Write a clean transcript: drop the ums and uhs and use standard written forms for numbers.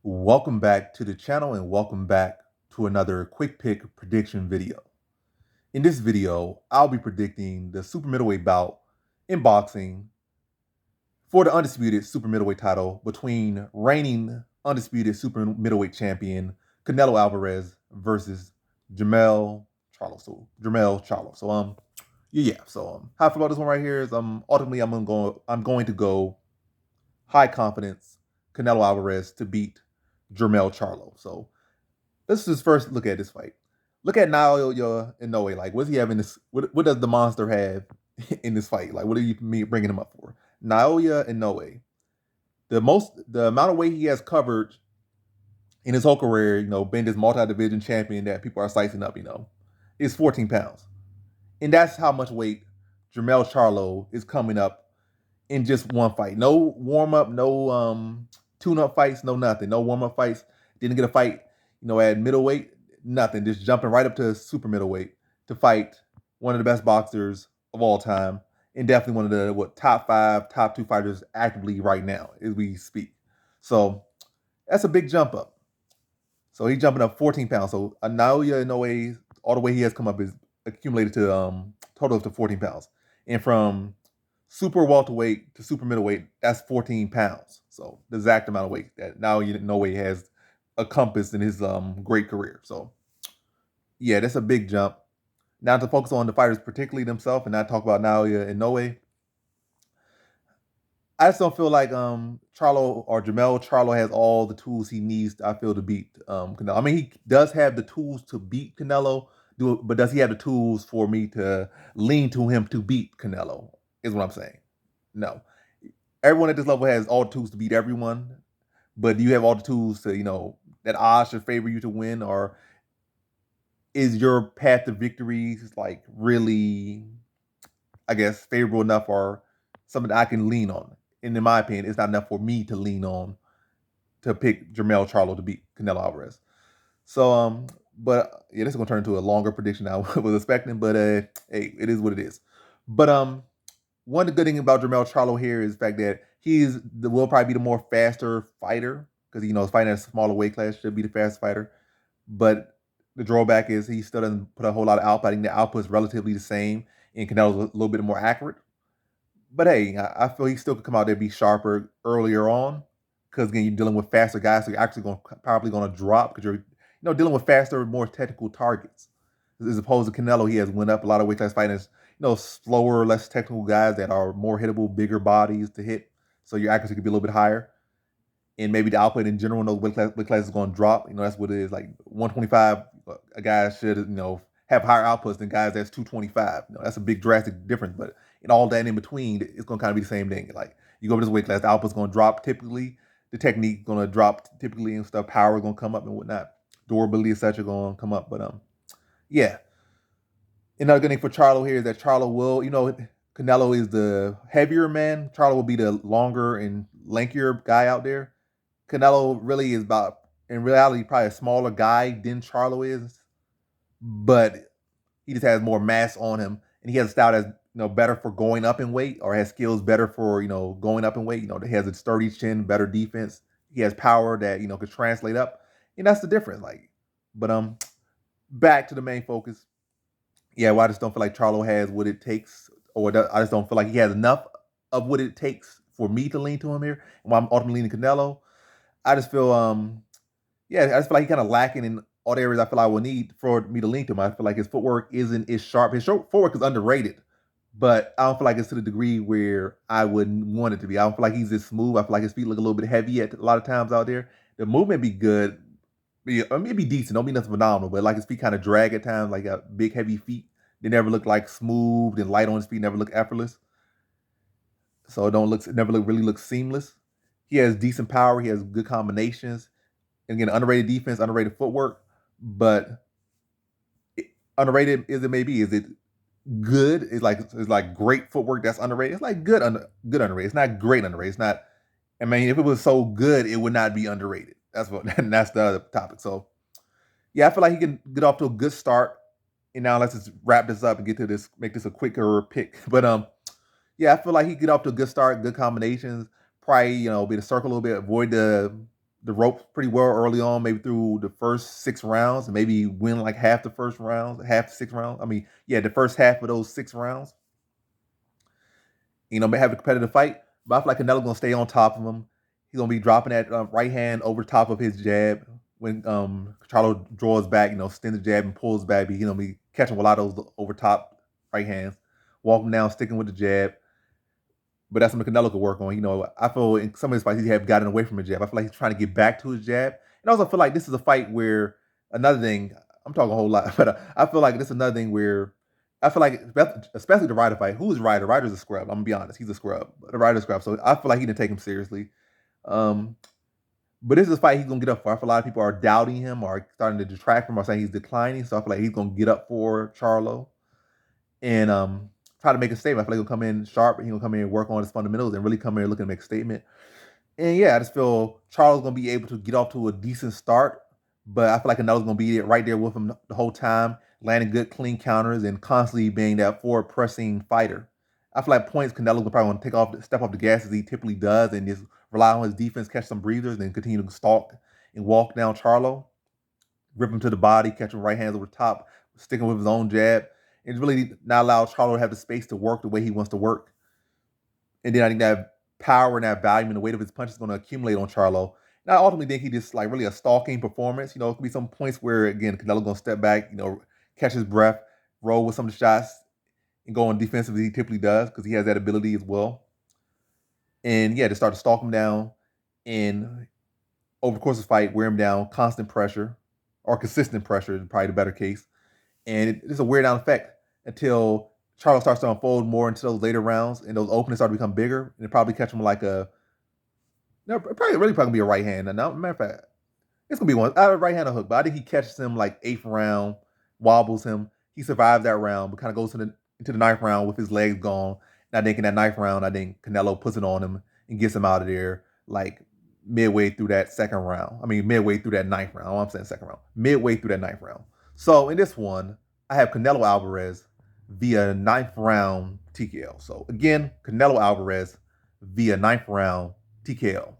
Welcome back to the channel and welcome back to another quick pick prediction video. In this video, I'll be predicting the super middleweight bout in boxing for the undisputed super middleweight title between reigning undisputed super middleweight champion Canelo Alvarez versus Jermell Charlo. Jermell Charlo. How I feel about this one right here is ultimately I'm going to go high confidence Canelo Alvarez to beat Jermell Charlo. So let's just first look at this fight. Look at Naoya Inoue. Like, what does he have in this? What does the monster have in this fight? Like, what are you bringing him up for? Naoya Inoue. The amount of weight he has covered in his whole career, being this multi-division champion that people are slicing up, is 14 pounds. And that's how much weight Jermell Charlo is coming up in just one fight. No warm-up, no tune-up fights, no nothing. No warm-up fights. Didn't get a fight, at middleweight, nothing. Just jumping right up to super middleweight to fight one of the best boxers of all time, and definitely one of the top 5, top 2 fighters actively right now as we speak. So that's a big jump up. So he's jumping up 14 pounds. So Naoya Inoue, all the way he has come up is accumulated to total to 14 pounds. And from super welterweight to super middleweight, that's 14 pounds. So the exact amount of weight that Naoya Inoue has encompassed in his great career. So yeah, that's a big jump. Now to focus on the fighters, particularly themselves, and not talk about Naoya Inoue. I just don't feel like Charlo or Jermell Charlo has all the tools he needs, I feel, to beat Canelo. I mean, he does have the tools to beat Canelo, but does he have the tools for me to lean to him to beat Canelo, is what I'm saying. No. Everyone at this level has all the tools to beat everyone, but do you have all the tools to, that odds should favor you to win, or is your path to victory like really, I guess, favorable enough or something that I can lean on? And in my opinion, it's not enough for me to lean on to pick Jermell Charlo to beat Canelo Alvarez. So, but yeah, this is gonna turn into a longer prediction than I was expecting. But hey, it is what it is. But one good thing about Jermell Charlo here is the fact that will probably be the more faster fighter because he's fighting at a smaller weight class, should be the fastest fighter. But the drawback is he still doesn't put a whole lot of output. I think the output is relatively the same, and Canelo's a little bit more accurate. But hey, I feel he still could come out there and be sharper earlier on because again, you're dealing with faster guys, so you're actually probably going to drop because you're dealing with faster, more technical targets as opposed to Canelo. He has went up a lot of weight class fighters, slower, less technical guys that are more hittable, bigger bodies to hit, so your accuracy could be a little bit higher, and maybe the output in general in those weight classes is going to drop. That's what it is. Like 125, a guy should have higher outputs than guys that's 225. That's a big drastic difference, but in all that in between, it's going to kind of be the same thing. Like you go to this weight class, the output's going to drop typically, the technique going to drop typically and stuff, power going to come up and whatnot, durability, etc. going to come up. But yeah. Another good thing for Charlo here is that Charlo will, Canelo is the heavier man. Charlo will be the longer and lankier guy out there. Canelo really is about, in reality, probably a smaller guy than Charlo is, but he just has more mass on him, and he has a style that's better for going up in weight, or has skills better for going up in weight. He has a sturdy chin, better defense. He has power that could translate up, and that's the difference. Like, but back to the main focus. Yeah, well, I just don't feel like Charlo has what it takes, or I just don't feel like he has enough of what it takes for me to lean to him here. And while I'm ultimately leaning Canelo, I just feel I just feel like he's kind of lacking in all the areas I feel I will need for me to lean to him. I feel like his footwork isn't as sharp. His footwork is underrated, but I don't feel like it's to the degree where I would want it to be. I don't feel like he's as smooth. I feel like his feet look a little bit heavy at a lot of times out there. The movement be good. I mean, it'd be decent. Don't be nothing phenomenal, but like his feet kind of drag at times, like got big, heavy feet. They never look like smooth and light on his feet. Never look effortless. So it never really looks seamless. He has decent power. He has good combinations. And again, underrated defense, underrated footwork. But underrated as it may be, is it good? It's like great footwork that's underrated. It's like good underrated. It's not great underrated. It's not. I mean, if it was so good, it would not be underrated. That's that's the other topic. So yeah, I feel like he can get off to a good start. And now let's just wrap this up and get to this, make this a quicker pick. But yeah, I feel like he get off to a good start, good combinations. Probably be the circle a little bit, avoid the the ropes pretty well early on, maybe through the first 6 rounds, and maybe win like half the first rounds, half the 6 rounds. I mean, yeah, the first half of those 6 rounds. May have a competitive fight, but I feel like Canelo's gonna stay on top of him. He's gonna be dropping that right hand over top of his jab when Charlo draws back, extends the jab and pulls back. He's gonna be catching a lot of those over top right hands, walking down, sticking with the jab. But that's something Canelo could work on. I feel in some of his fights he have gotten away from his jab. I feel like he's trying to get back to his jab, and I also feel like this is a fight where another thing. I'm talking a whole lot, but I feel like this is another thing where I feel like, especially the Ryder fight. Who is Ryder? Ryder's a scrub. I'm gonna be honest. He's a scrub. The Ryder's a scrub. So I feel like he didn't take him seriously. Um, but this is a fight he's gonna get up for. I feel a lot of people are doubting him or starting to detract from him or saying he's declining. So I feel like he's gonna get up for Charlo and try to make a statement. I feel like he'll come in sharp and he'll come in and work on his fundamentals and really come in looking to make a statement. And yeah, I just feel Charles gonna be able to get off to a decent start, but I feel like Canelo's gonna be right there with him the whole time, landing good clean counters and constantly being that forward pressing fighter. I feel like points Canelo's gonna probably want to step off the gas as he typically does, and just rely on his defense, catch some breathers, and continue to stalk and walk down Charlo, rip him to the body, catch him right hands over the top, sticking with his own jab, and really not allow Charlo to have the space to work the way he wants to work. And then I think that power and that volume and the weight of his punch is going to accumulate on Charlo. And I ultimately think he just like really a stalking performance. It could be some points where again Canelo going to step back, catch his breath, roll with some of the shots, and go on defensively. He typically does because he has that ability as well. And yeah, to start to stalk him down and over the course of the fight, wear him down, constant pressure or consistent pressure is probably the better case. And it's a wear down effect until Charlo starts to unfold more into those later rounds, and those openings start to become bigger, and probably catch him like probably be a right hand. Now, matter of fact, it's gonna be one right hand or hook, but I think he catches him like 8th round, wobbles him. He survives that round, but kind of goes into the 9th round with his legs gone. And I think in that 9th round, I think Canelo puts it on him and gets him out of there like midway through that 2nd round. I mean, midway through that 9th round. I'm saying 2nd round, midway through that 9th round. So in this one, I have Canelo Alvarez via 9th round TKO. So again, Canelo Alvarez via 9th round TKO.